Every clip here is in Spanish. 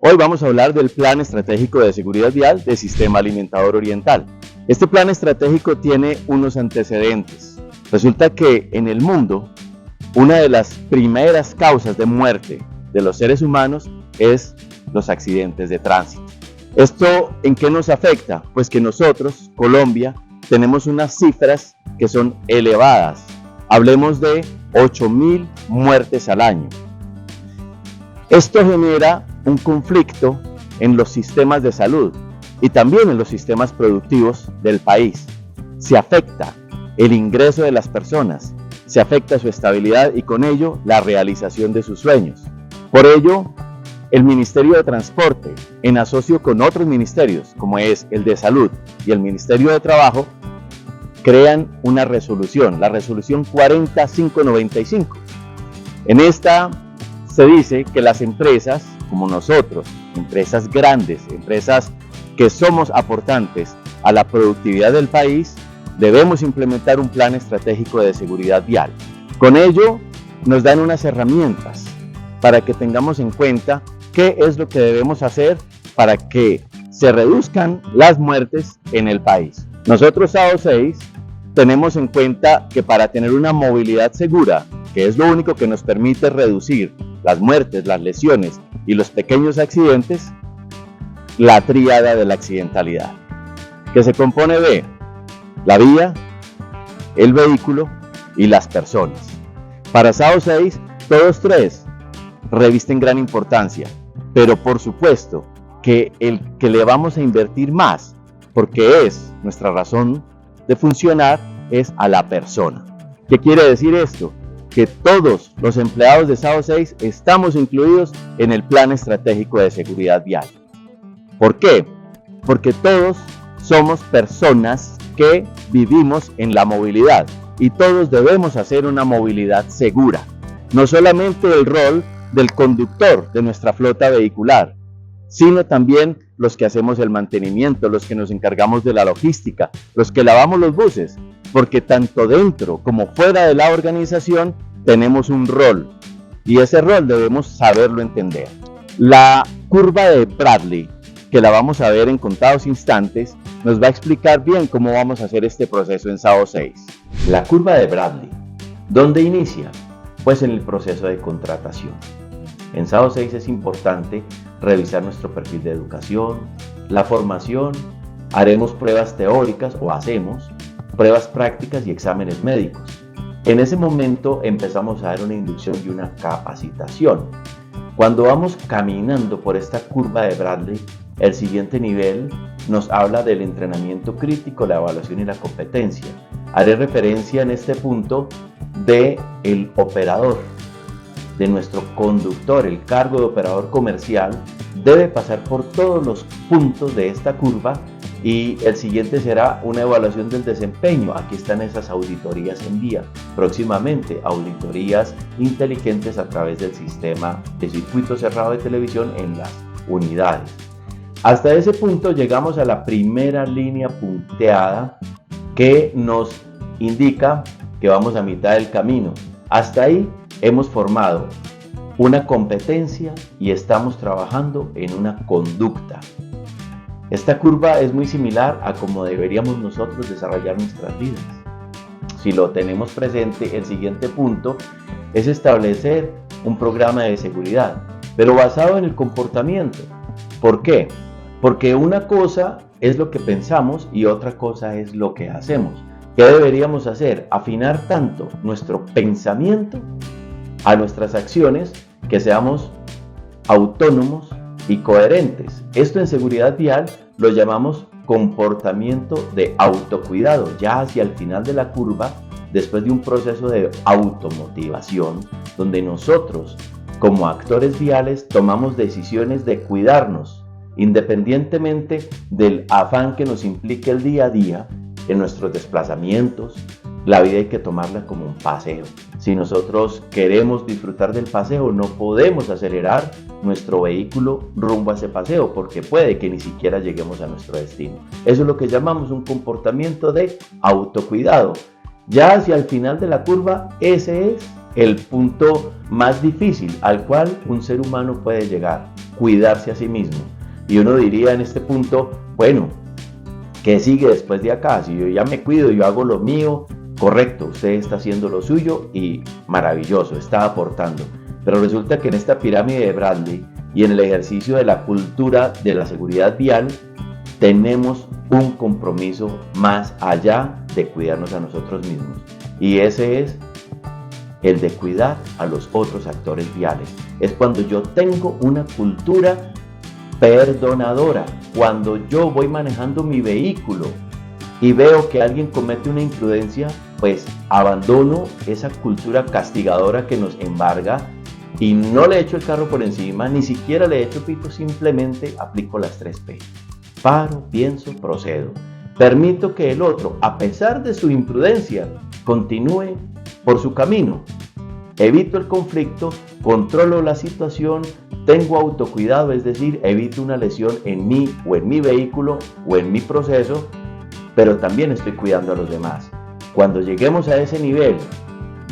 Hoy vamos a hablar del Plan Estratégico de Seguridad Vial del Sistema Alimentador Oriental. Este plan estratégico tiene unos antecedentes. Resulta que en el mundo, una de las primeras causas de muerte de los seres humanos es los accidentes de tránsito. ¿Esto en qué nos afecta? Pues que nosotros, Colombia, tenemos unas cifras que son elevadas. Hablemos de 8.000 muertes al año. Esto genera un conflicto en los sistemas de salud y también en los sistemas productivos del país. Se afecta el ingreso de las personas, se afecta su estabilidad y con ello la realización de sus sueños. Por ello, el Ministerio de Transporte, en asocio con otros ministerios, como es el de Salud y el Ministerio de Trabajo, crean una resolución, la resolución 40595. En esta se dice que las empresas, como nosotros, empresas grandes, empresas que somos aportantes a la productividad del país, debemos implementar un plan estratégico de seguridad vial. Con ello, nos dan unas herramientas para que tengamos en cuenta qué es lo que debemos hacer para que se reduzcan las muertes en el país. Nosotros, SAO6, tenemos en cuenta que para tener una movilidad segura, que es lo único que nos permite reducir las muertes, las lesiones y los pequeños accidentes, la tríada de la accidentalidad, que se compone de la vía, el vehículo y las personas. Para SAO6, todos tres revisten gran importancia, pero por supuesto que el que le vamos a invertir más, porque es nuestra razón de funcionar, es a la persona. ¿Qué quiere decir esto? Que todos los empleados de SAO6 estamos incluidos en el Plan Estratégico de Seguridad Vial. ¿Por qué? Porque todos somos personas que vivimos en la movilidad y todos debemos hacer una movilidad segura. No solamente el rol del conductor de nuestra flota vehicular, sino también los que hacemos el mantenimiento, los que nos encargamos de la logística, los que lavamos los buses, porque tanto dentro como fuera de la organización tenemos un rol y ese rol debemos saberlo entender. La curva de Bradley, que la vamos a ver en contados instantes, nos va a explicar bien cómo vamos a hacer este proceso en SAO6. La curva de Bradley, ¿dónde inicia? Pues en el proceso de contratación. En SAO6 es importante revisar nuestro perfil de educación, la formación, haremos pruebas teóricas o hacemos pruebas prácticas y exámenes médicos. En ese momento empezamos a dar una inducción y una capacitación. Cuando vamos caminando por esta curva de Bradley, el siguiente nivel nos habla del entrenamiento crítico, la evaluación y la competencia. Haré referencia en este punto del operador, de nuestro conductor. El cargo de operador comercial debe pasar por todos los puntos de esta curva y el siguiente será una evaluación del desempeño. Aquí están esas auditorías en vía. Próximamente, auditorías inteligentes a través del sistema de circuito cerrado de televisión en las unidades. Hasta ese punto llegamos a la primera línea punteada que nos indica que vamos a mitad del camino. Hasta ahí hemos formado una competencia y estamos trabajando en una conducta. Esta curva es muy similar a cómo deberíamos nosotros desarrollar nuestras vidas. Si lo tenemos presente, el siguiente punto es establecer un programa de seguridad, pero basado en el comportamiento. ¿Por qué? Porque una cosa es lo que pensamos y otra cosa es lo que hacemos. ¿Qué deberíamos hacer? Afinar tanto nuestro pensamiento a nuestras acciones que seamos autónomos y coherentes. Esto en seguridad vial lo llamamos comportamiento de autocuidado. Ya hacia el final de la curva, después de un proceso de automotivación, donde nosotros como actores viales tomamos decisiones de cuidarnos, independientemente del afán que nos implique el día a día en nuestros desplazamientos. La vida hay que tomarla como un paseo. Si nosotros queremos disfrutar del paseo, no podemos acelerar nuestro vehículo rumbo a ese paseo porque puede que ni siquiera lleguemos a nuestro destino. Eso es lo que llamamos un comportamiento de autocuidado. Ya hacia el final de la curva, ese es el punto más difícil al cual un ser humano puede llegar, cuidarse a sí mismo. Y uno diría en este punto, bueno, ¿qué sigue después de acá? Si yo ya me cuido, yo hago lo mío, correcto, usted está haciendo lo suyo y maravilloso, está aportando. Pero resulta que en esta pirámide de Bradley y en el ejercicio de la cultura de la seguridad vial, tenemos un compromiso más allá de cuidarnos a nosotros mismos. Y ese es el de cuidar a los otros actores viales. Es cuando yo tengo una cultura perdonadora, cuando yo voy manejando mi vehículo y veo que alguien comete una imprudencia, pues abandono esa cultura castigadora que nos embarga y no le echo el carro por encima, ni siquiera le echo pito, simplemente aplico las 3P. Paro, pienso, procedo. Permito que el otro, a pesar de su imprudencia, continúe por su camino. Evito el conflicto, controlo la situación, tengo autocuidado, es decir, evito una lesión en mí o en mi vehículo o en mi proceso, pero también estoy cuidando a los demás. Cuando lleguemos a ese nivel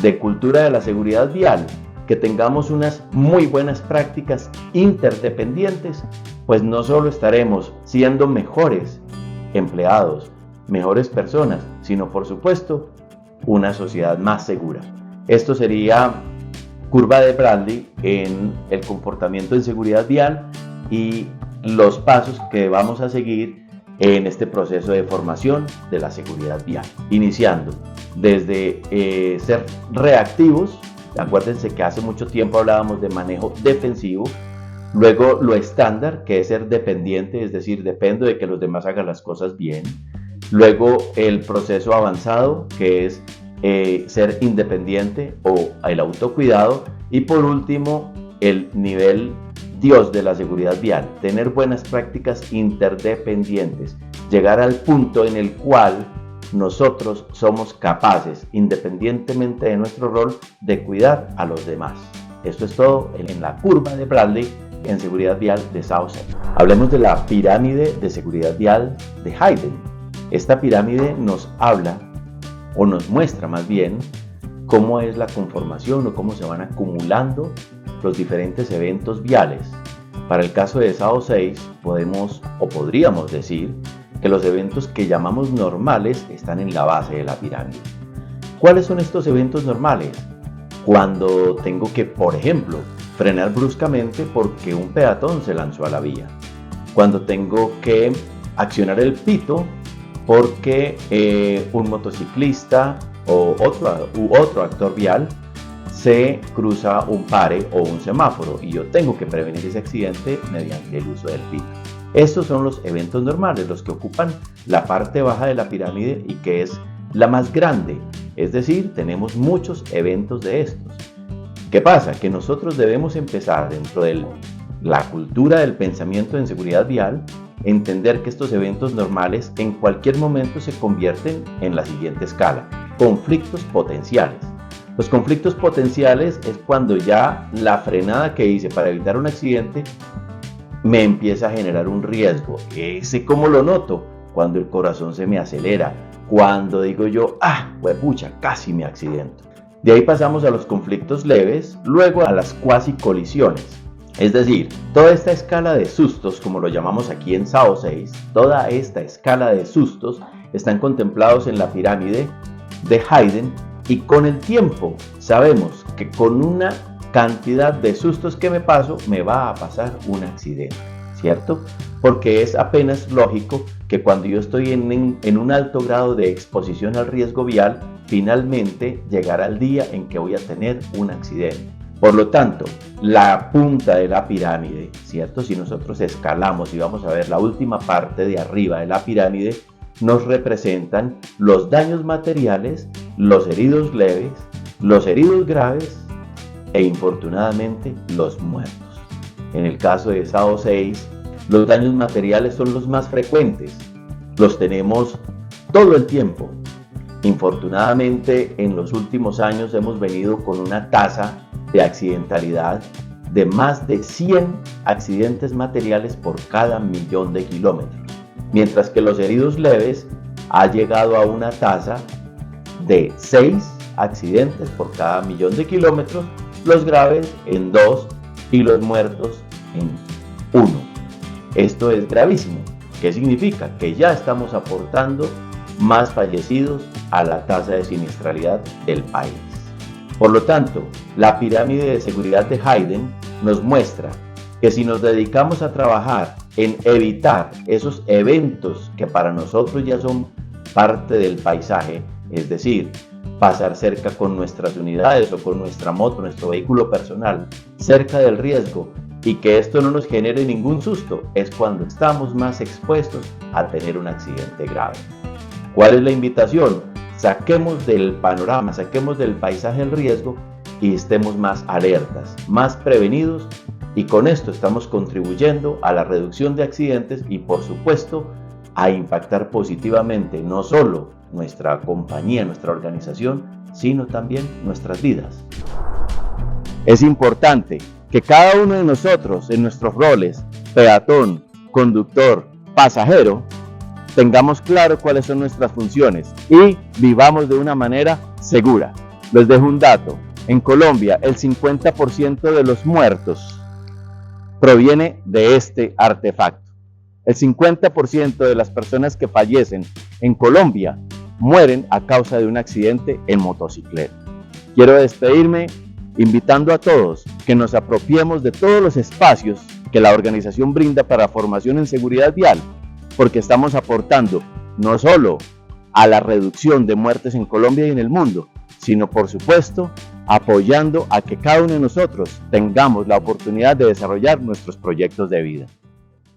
de cultura de la seguridad vial, que tengamos unas muy buenas prácticas interdependientes, pues no solo estaremos siendo mejores empleados, mejores personas, sino por supuesto una sociedad más segura. Esto sería curva de Bradley en el comportamiento en seguridad vial y los pasos que vamos a seguir en este proceso de formación de la seguridad vial. Iniciando desde ser reactivos. Acuérdense que hace mucho tiempo hablábamos de manejo defensivo. Luego lo estándar, que es ser dependiente, es decir, dependo de que los demás hagan las cosas bien. Luego el proceso avanzado, que es ser independiente o el autocuidado. Y por último, el nivel Dios de la seguridad vial, tener buenas prácticas interdependientes, llegar al punto en el cual nosotros somos capaces, independientemente de nuestro rol, de cuidar a los demás. Esto es todo en la curva de Bradley en seguridad vial de Southside. Hablemos de la pirámide de seguridad vial de Hayden. Esta pirámide nos habla, o nos muestra más bien, cómo es la conformación o cómo se van acumulando los diferentes eventos viales. Para el caso de SAO 6 podemos o podríamos decir que los eventos que llamamos normales están en la base de la pirámide. ¿Cuáles son estos eventos normales? Cuando tengo que, por ejemplo, frenar bruscamente porque un peatón se lanzó a la vía. Cuando tengo que accionar el pito porque un motociclista o otro actor vial se cruza un pare o un semáforo y yo tengo que prevenir ese accidente mediante el uso del pito. Estos son los eventos normales, los que ocupan la parte baja de la pirámide y que es la más grande, es decir, tenemos muchos eventos de estos. ¿Qué pasa? Que nosotros debemos empezar dentro de la cultura del pensamiento en seguridad vial, entender que estos eventos normales en cualquier momento se convierten en la siguiente escala: conflictos potenciales. Los conflictos potenciales es cuando ya la frenada que hice para evitar un accidente me empieza a generar un riesgo. ¿Ese cómo lo noto? Cuando el corazón se me acelera, cuando digo yo, huepucha, casi me accidento. De ahí pasamos a los conflictos leves, luego a las cuasi colisiones. Es decir, toda esta escala de sustos, como lo llamamos aquí en SAO 6, toda esta escala de sustos están contemplados en la pirámide de Hayden y con el tiempo sabemos que con una cantidad de sustos que me paso, me va a pasar un accidente, ¿cierto? Porque es apenas lógico que cuando yo estoy en un alto grado de exposición al riesgo vial, finalmente llegará el día en que voy a tener un accidente. Por lo tanto, la punta de la pirámide, ¿cierto? Si nosotros escalamos y vamos a ver la última parte de arriba de la pirámide, nos representan los daños materiales, los heridos leves, los heridos graves e infortunadamente los muertos. En el caso de SAO 6, los daños materiales son los más frecuentes, los tenemos todo el tiempo. Infortunadamente, en los últimos años hemos venido con una tasa de accidentalidad de más de 100 accidentes materiales por cada 1.000.000 de kilómetros, mientras que los heridos leves ha llegado a una tasa de 6 accidentes por cada 1.000.000 de kilómetros, mientras que los heridos leves ha llegado a una tasa de 6 accidentes por cada 1.000.000 de kilómetros, mientras que los heridos graves ha llegado a una tasa de 1 accidentes por cada 1.000.000 de kilómetros, los graves en 2 y los muertos en 1. Esto es gravísimo. ¿Qué significa? Que ya estamos aportando más fallecidos a la tasa de siniestralidad del país. Por lo tanto, la pirámide de seguridad de Hayden nos muestra que si nos dedicamos a trabajar en evitar esos eventos que para nosotros ya son parte del paisaje, es decir, pasar cerca con nuestras unidades o con nuestra moto, nuestro vehículo personal, cerca del riesgo, y que esto no nos genere ningún susto, es cuando estamos más expuestos a tener un accidente grave. ¿Cuál es la invitación? Saquemos del panorama, saquemos del paisaje el riesgo y estemos más alertas, más prevenidos, y con esto estamos contribuyendo a la reducción de accidentes y, por supuesto, a impactar positivamente no solo nuestra compañía, nuestra organización, sino también nuestras vidas. Es importante que cada uno de nosotros, en nuestros roles, peatón, conductor, pasajero, tengamos claro cuáles son nuestras funciones y vivamos de una manera segura. Les dejo un dato. En Colombia, el 50% de los muertos proviene de este artefacto. El 50% de las personas que fallecen en Colombia mueren a causa de un accidente en motocicleta. Quiero despedirme invitando a todos que nos apropiemos de todos los espacios que la organización brinda para formación en seguridad vial, porque estamos aportando no solo a la reducción de muertes en Colombia y en el mundo, sino por supuesto apoyando a que cada uno de nosotros tengamos la oportunidad de desarrollar nuestros proyectos de vida.